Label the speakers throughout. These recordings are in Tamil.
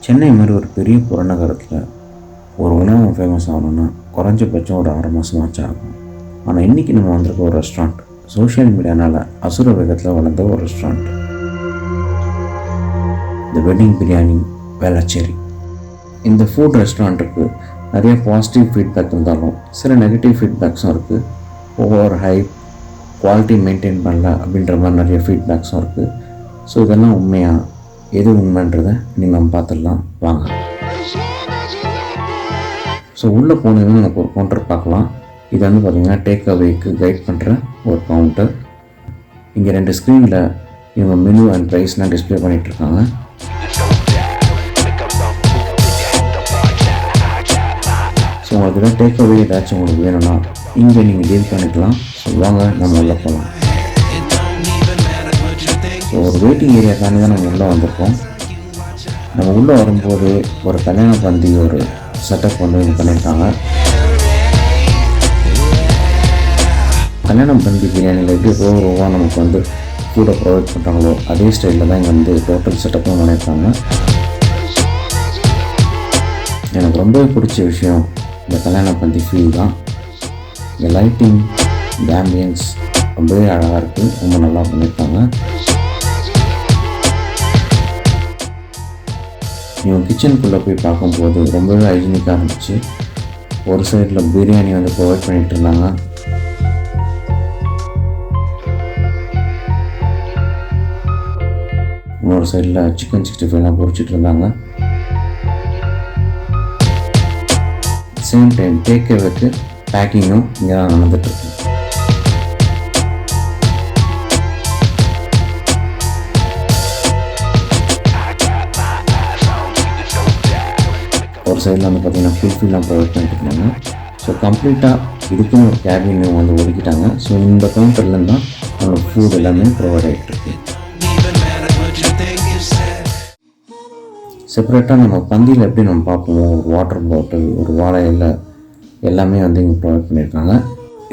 Speaker 1: சென்னை மாதிரி ஒரு பெரிய புறநகரத்தில் ஒரு உணவு ஃபேமஸ் ஆகணும்னா குறைஞ்சபட்சம் ஒரு 6 மாதமாச்சு ஆகும். ஆனால் இன்றைக்கி நம்ம வந்திருக்க ஒரு ரெஸ்டாரண்ட் சோஷியல் மீடியானால் அசுர வேகத்தில் வளர்ந்த ஒரு ரெஸ்டாரண்ட், தி வெட்டிங் பிரியாணி வேளச்சேரி. இந்த ஃபுட் ரெஸ்டாரண்ட்டுக்கு நிறைய பாசிட்டிவ் ஃபீட்பேக் இருந்தாலும் சில நெகட்டிவ் ஃபீட்பேக்ஸும் இருக்குது. ஓவர் ஹைப், குவாலிட்டி மெயின்டைன் பண்ணல அப்படின்ற மாதிரி நிறைய ஃபீட்பேக்ஸும் இருக்குது. ஸோ இதெல்லாம் உண்மையாக எது உண்மைன்றதை நீங்கள் நம்ம பார்த்துடலாம் வாங்க. ஸோ உள்ளே போனீங்கன்னா எனக்கு ஒரு கவுண்டர் பார்க்கலாம். இது வந்து பார்த்திங்கன்னா டேக் அவேக்கு கைட் பண்ணுற ஒரு கவுண்டர். இங்கே 2 ஸ்க்ரீனில் இவங்க மெனு அண்ட் ப்ரைஸ்லாம் டிஸ்பிளே பண்ணிகிட்ருக்காங்க. ஸோ உங்களுக்கு தான் டேக் அவே ஏதாச்சும் உங்களுக்கு வேணும்னா இங்கே நீங்கள் டீல் பண்ணிக்கலாம். ஸோ வாங்க நம்ம உள்ளே போகலாம். ஸோ ஒரு வெயிட்டிங் ஏரியாக்காண்டி தான் நம்ம உள்ளே வந்திருக்கோம். நம்ம உள்ளே வரும்போது ஒரு கல்யாண பந்தி ஒரு செட்டப் வந்து இது பண்ணியிருக்காங்க. கல்யாணம் பந்தி பிரியாணியில் எப்படி ரோவாக நமக்கு வந்து ஃபுட்டை ப்ரொவைட் பண்ணுறாங்களோ அதே ஸ்டைலில் தான் இங்கே வந்து டோட்டல் செட்டப்பும் பண்ணியிருக்காங்க. எனக்கு ரொம்பவே பிடிச்ச விஷயம் இந்த கல்யாண பந்தி ஃபீல் தான். இந்த லைட்டிங், இந்த ஆம்பியன்ஸ் ரொம்பவே அழகாக இருக்குது, ரொம்ப நல்லா பண்ணியிருக்காங்க. இவங்க கிச்சனுக்குள்ளே போய் பார்க்கும்போது ரொம்பவே ஹைஜீனிக்காக இருந்துச்சு. ஒரு சைடில் பிரியாணி வந்து ப்ரொவைட் பண்ணிகிட்டு இருந்தாங்க. இன்னொரு சைடில் சிக்கன் 65 பொரிச்சிட்டு இருந்தாங்க. சேம் டைம் டேக் அவேக்கு பேக்கிங்கும் இங்கே தான் நடந்துகிட்ருக்கு. ஒரு சைடில் வந்து பார்த்திங்கன்னா ஃபுல்ஃபில்லாம் ப்ரொவைட் பண்ணிட்டு இருந்தாங்க. ஸோ கம்ப்ளீட்டாக இதுக்குன்னு ஒரு கேபின் வந்து ஒதுக்கிட்டாங்க. ஸோ இந்த கவுண்டர்லேருந்து தான் அவங்களோட ஃபுட் எல்லாமே ப்ரொவைட் ஆகிட்டுருக்கு. செப்பரேட்டாக நம்ம பந்தியில் எப்படி நம்ம பார்ப்போம், ஒரு வாட்டர் பாட்டில், ஒரு வாழை இலை எல்லாமே வந்து இங்கே ப்ரொவைட் பண்ணியிருக்காங்க.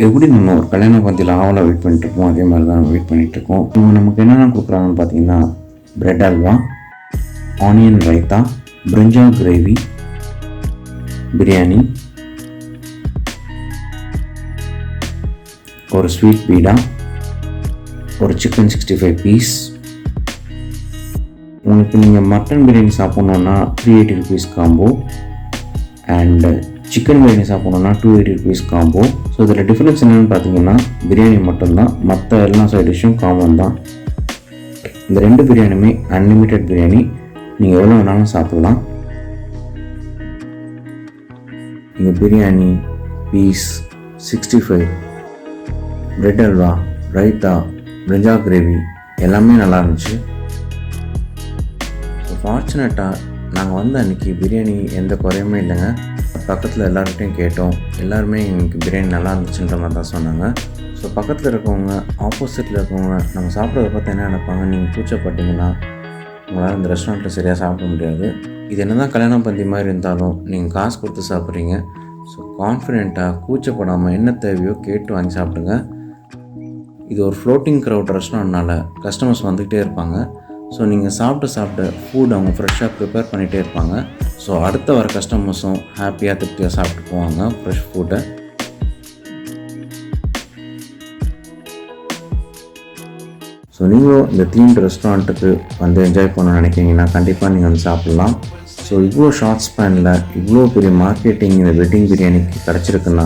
Speaker 1: எப்படி நம்ம ஒரு கல்யாண பந்தியில் ஆவலாக வெயிட் பண்ணிட்டுருக்கோம் அதே மாதிரி தான் நம்ம வெயிட் பண்ணிகிட்ருக்கோம். இவங்க நமக்கு என்னென்ன கொடுக்குறாங்கன்னு பார்த்தீங்கன்னா bread halwa, onion raita, brinjal gravy, biryani, ஒரு ஸ்வீட் பீடா, ஒரு சிக்கன் 65 பீஸ். உங்களுக்கு நீங்கள் மட்டன் பிரியாணி சாப்பிட்ணுன்னா 380 rupees combo, and chicken biryani சாப்பிட்ணுன்னா 280 rupees காம்போ. ஸோ இதில் டிஃப்ரென்ஸ் என்னென்னு பார்த்தீங்கன்னா பிரியாணி மட்டும்தான், மற்ற எல்லா சைட் டிஷ்ஷும் காமன் தான். இந்த 2 பிரியாணியுமே அன்லிமிட்டெட் பிரியாணி, நீங்கள் எவ்வளோ வேணாலும் சாப்பிட்லாம். இங்கே biryani, piece, 65, bread halwa, raita, brinjal gravy எல்லாமே நல்லா இருந்துச்சு. ஸோ ஃபார்ச்சுனேட்டாக நாங்கள் வந்து அன்றைக்கி பிரியாணி எந்த குறையுமே இல்லைங்க. பக்கத்தில் எல்லார்கிட்டையும் கேட்டோம், எல்லாருமே எனக்கு பிரியாணி நல்லா இருந்துச்சுன்ற மாதிரி தான் சொன்னாங்க. ஸோ பக்கத்தில் இருக்கவங்க, ஆப்போசிட்டில் இருக்கவங்க நம்ம சாப்பிட்றத பார்த்து என்ன நினைப்பாங்க, நீங்கள் கூச்சப்பட்டீங்கன்னா உங்களால் இந்த ரெஸ்டாரண்ட்டில் சரியாக சாப்பிட முடியாது. இது என்ன தான் கல்யாணம் பந்தி மாதிரி இருந்தாலும் நீங்கள் காசு கொடுத்து சாப்பிட்றீங்க. ஸோ கான்ஃபிடெண்ட்டாக கூச்சப்படாமல் என்ன தேவையோ கேட்டு வாங்கி சாப்பிடுங்க. இது ஒரு ஃப்ளோட்டிங் க்ரௌட் ரெஸ்டாரண்ட்னால கஸ்டமர்ஸ் வந்துக்கிட்டே இருப்பாங்க. ஸோ நீங்கள் சாப்பிட்டு ஃபுட் அவங்க ஃப்ரெஷ்ஷாக ப்ரிப்பேர் பண்ணிகிட்டே இருப்பாங்க. ஸோ அடுத்த வர கஸ்டமர்ஸும் ஹாப்பியாக திருப்தியாக சாப்பிட்டு போவாங்க ஃப்ரெஷ் ஃபுட்டை. ஸோ நீங்களும் இந்த தீம்டு ரெஸ்டாரண்ட்டுக்கு வந்து என்ஜாய் பண்ண நினைக்கிறீங்கன்னா கண்டிப்பாக நீங்கள் வந்து சாப்பிட்லாம். ஸோ இவ்வளோ ஷார்ட் ஸ்பேனில் இவ்வளோ பெரிய மார்க்கெட்டிங் இந்த வெட்டிங் பிரியாணிக்கு கிடச்சிருக்குன்னா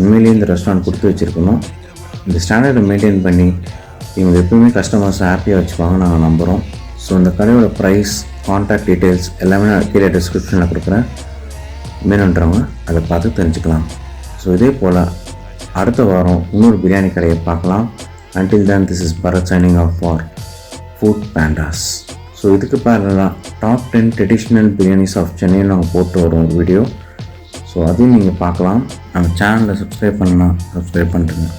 Speaker 1: உண்மையிலேயே இந்த ரெஸ்டாரண்ட் கொடுத்து வச்சுருக்கணும். இந்த ஸ்டாண்டர்டை மெயின்டைன் பண்ணி இவங்க எப்பவுமே கஸ்டமர்ஸை ஹாப்பியாக வச்சுப்பாங்க நாங்கள் நம்புகிறோம். ஸோ இந்த கடையோட ப்ரைஸ், கான்டாக்ட் டீட்டெயில்ஸ் எல்லாமே நான் கீழே டிஸ்கிரிப்ஷனில் கொடுக்குறேன். வேணுன்றவங்க அதை பார்த்து தெரிஞ்சுக்கலாம். ஸோ இதே போல் அடுத்த வாரம் இன்னொரு பிரியாணி கடையை பார்க்கலாம். Until then, this is Bharat signing off for Food Pandas. So இதுக்கு பேரலாக டாப் 10 ட்ரெடிஷ்னல் பிரியாணிஸ் ஆஃப் சென்னையில் நாங்கள் போட்டு வரோம் ஒரு வீடியோ. ஸோ அதையும் நீங்கள் பார்க்கலாம். நம்ம சேனலை சப்ஸ்கிரைப் பண்ணலாம், சப்ஸ்கிரைப் பண்ணிட்டுருங்க.